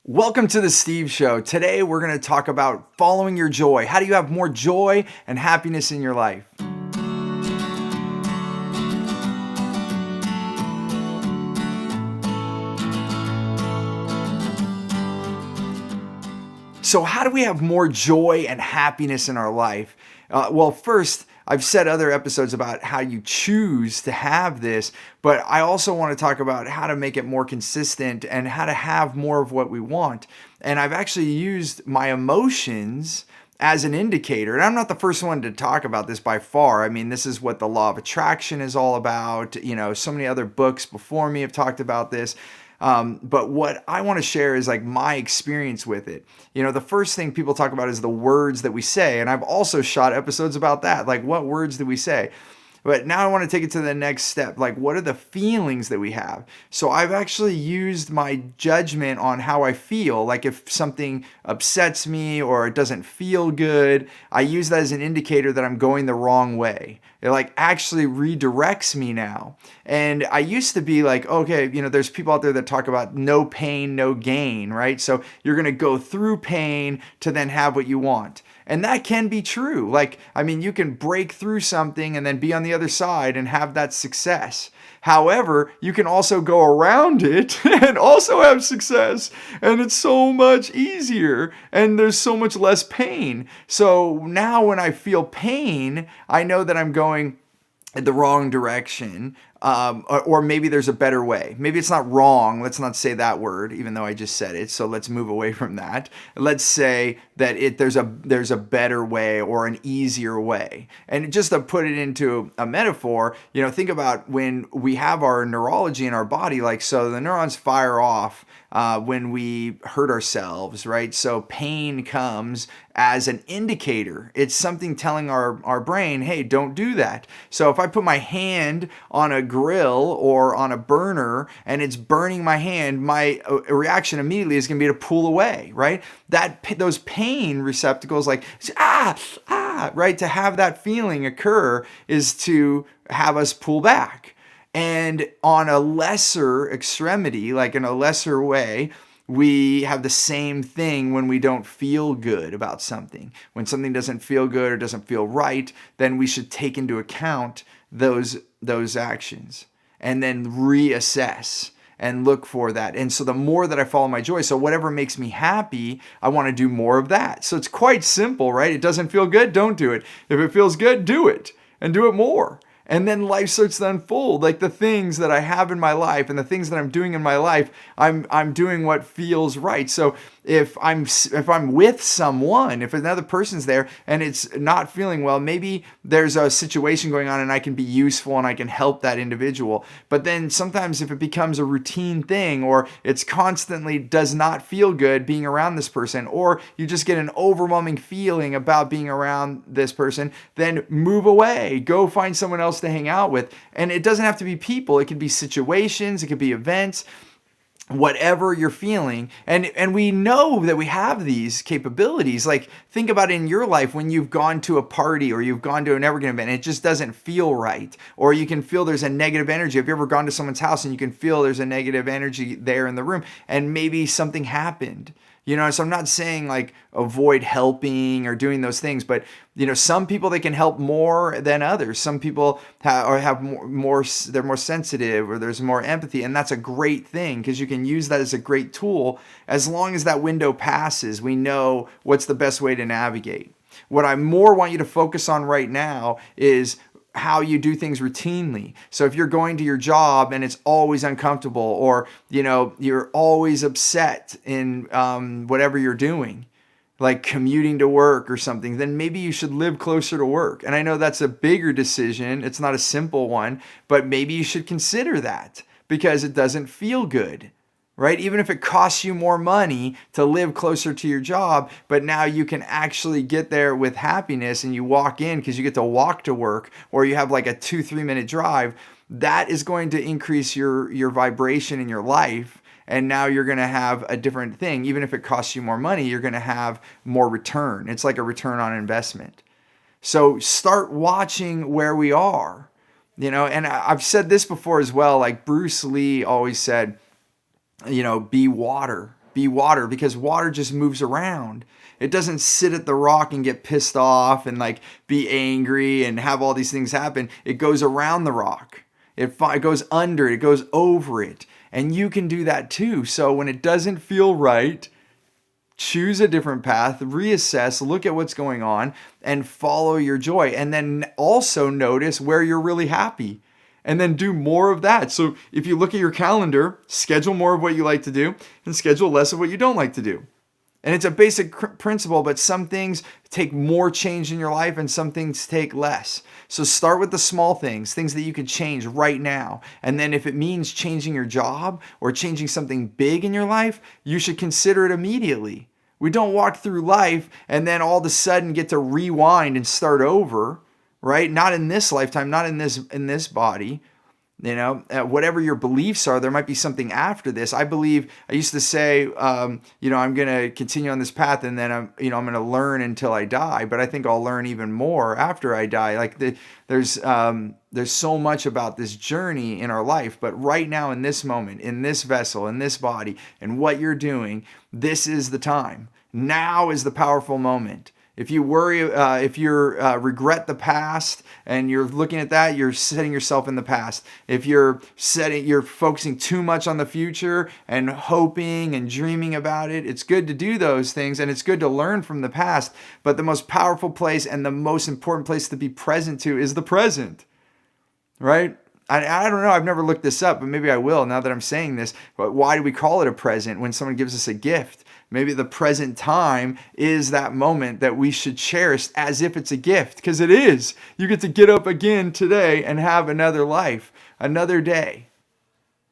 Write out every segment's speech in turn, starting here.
Welcome to the Steve Show. Today we're going to talk about following your joy. How do you have more joy and happiness in your life? So how do we have more joy and happiness in our life? First, I've said other episodes about how you choose to have this, but I also want to talk about how to make it more consistent and how to have more of what we want. And I've actually used my emotions as an indicator. And I'm not the first one to talk about this by far. I mean, this is what the law of attraction is all about. So many other books before me have talked about this. But what I want to share is like my experience with it. The first thing people talk about is the words that we say. And I've also shot episodes about that. Like, what words do we say? But now I want to take it to the next step. Like, what are the feelings that we have? So I've actually used my judgment on how I feel. Like if something upsets me or it doesn't feel good, I use that as an indicator that I'm going the wrong way. It like actually redirects me now. And I used to be like, okay, there's people out there that talk about no pain, no gain, right? So you're going to go through pain to then have what you want. And that can be true. You can break through something and then be on the other side and have that success. However, you can also go around it and also have success. And it's so much easier and there's so much less pain. So now when I feel pain, I know that I'm going in the wrong direction. Or maybe there's a better way. Maybe it's not wrong. Let's not say that word, even though I just said it. So let's move away from that. Let's say that there's a better way or an easier way. And just to put it into a metaphor, think about when we have our neurology in our body. So the neurons fire off when we hurt ourselves, right? So pain comes as an indicator. It's something telling our brain, hey, don't do that. So if I put my hand on a grill or on a burner and it's burning my hand, my reaction immediately is going to be to pull away, right? Those pain receptacles, like right, to have that feeling occur is to have us pull back. And on a lesser extremity, like in a lesser way, we have the same thing when we don't feel good about something. When something doesn't feel good or doesn't feel right, then we should take into account those actions and then reassess and look for that. And so the more that I follow my joy, so whatever makes me happy, I want to do more of that. So it's quite simple, right? It doesn't feel good, don't do it. If it feels good, do it and do it more. And then life starts to unfold. Like the things that I have in my life and the things that I'm doing in my life, I'm doing what feels right. So if I'm with someone, if another person's there and it's not feeling well, maybe there's a situation going on and I can be useful and I can help that individual. But then sometimes if it becomes a routine thing or it's constantly does not feel good being around this person, or you just get an overwhelming feeling about being around this person, then move away. Go find someone else to hang out with. And it doesn't have to be people. It could be situations. It could be events. Whatever you're feeling. And we know that we have these capabilities. Like think about in your life when you've gone to a party or you've gone to an networking event and it just doesn't feel right. Or you can feel there's a negative energy. Have you ever gone to someone's house and you can feel there's a negative energy there in the room and maybe something happened? So I'm not saying like avoid helping or doing those things, but some people they can help more than others. Some people have more they're more sensitive or there's more empathy, and that's a great thing because you can use that as a great tool. As long as that window passes, we know what's the best way to navigate. What I more want you to focus on right now is how you do things routinely. So if you're going to your job and it's always uncomfortable, or you're always upset in whatever you're doing, like commuting to work or something, then maybe you should live closer to work. And I know that's a bigger decision. It's not a simple one, but maybe you should consider that because it doesn't feel good. Right? Even if it costs you more money to live closer to your job, but now you can actually get there with happiness and you walk in because you get to walk to work, or you have like a 2-3 minute drive, that is going to increase your vibration in your life. And now you're going to have a different thing. Even if it costs you more money, you're going to have more return. It's like a return on investment. So start watching where we are, and I've said this before as well. Like Bruce Lee always said, be water. be water, because water just moves around. It doesn't sit at the rock and get pissed off and like be angry and have all these things happen. It goes around the rock. It goes under it. It goes over it. And you can do that too. So when it doesn't feel right, choose a different path, reassess, look at what's going on, and follow your joy. And then also notice where you're really happy. And then do more of that. So if you look at your calendar, schedule more of what you like to do and schedule less of what you don't like to do. And it's a basic principle, but some things take more change in your life and some things take less. So start with the small things that you can change right now. And then if it means changing your job or changing something big in your life, you should consider it immediately. We don't walk through life and then all of a sudden get to rewind and start over, right? Not in this lifetime, not in this body. Whatever your beliefs are, there might be something after this. I used to say, I'm going to continue on this path and then I'm going to learn until I die. But I think I'll learn even more after I die. Like there's so much about this journey in our life. But right now, in this moment, in this vessel, in this body, and what you're doing, this is the time. Now is the powerful moment. If you worry, if you regret the past and you're looking at that, you're setting yourself in the past. If you're focusing too much on the future and hoping and dreaming about it, it's good to do those things and it's good to learn from the past. But the most powerful place and the most important place to be present to is the present, right? I don't know. I've never looked this up, but maybe I will now that I'm saying this. But why do we call it a present when someone gives us a gift? Maybe the present time is that moment that we should cherish as if it's a gift, because it is. You get to get up again today and have another life, another day.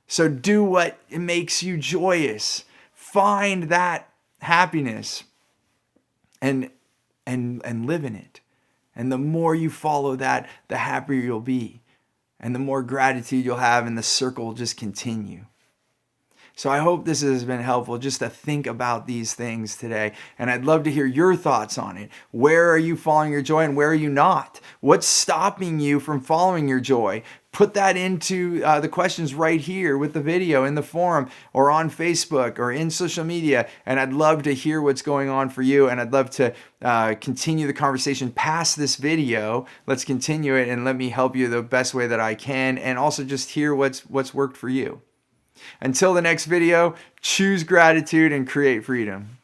So do what makes you joyous. Find that happiness and live in it. And the more you follow that, the happier you'll be. And the more gratitude you'll have, and the circle will just continue. So I hope this has been helpful just to think about these things today. And I'd love to hear your thoughts on it. Where are you following your joy and where are you not? What's stopping you from following your joy? Put that into the questions right here with the video in the forum or on Facebook or in social media. And I'd love to hear what's going on for you. And I'd love to continue the conversation past this video. Let's continue it and let me help you the best way that I can. And also just hear what's worked for you. Until the next video, choose gratitude and create freedom.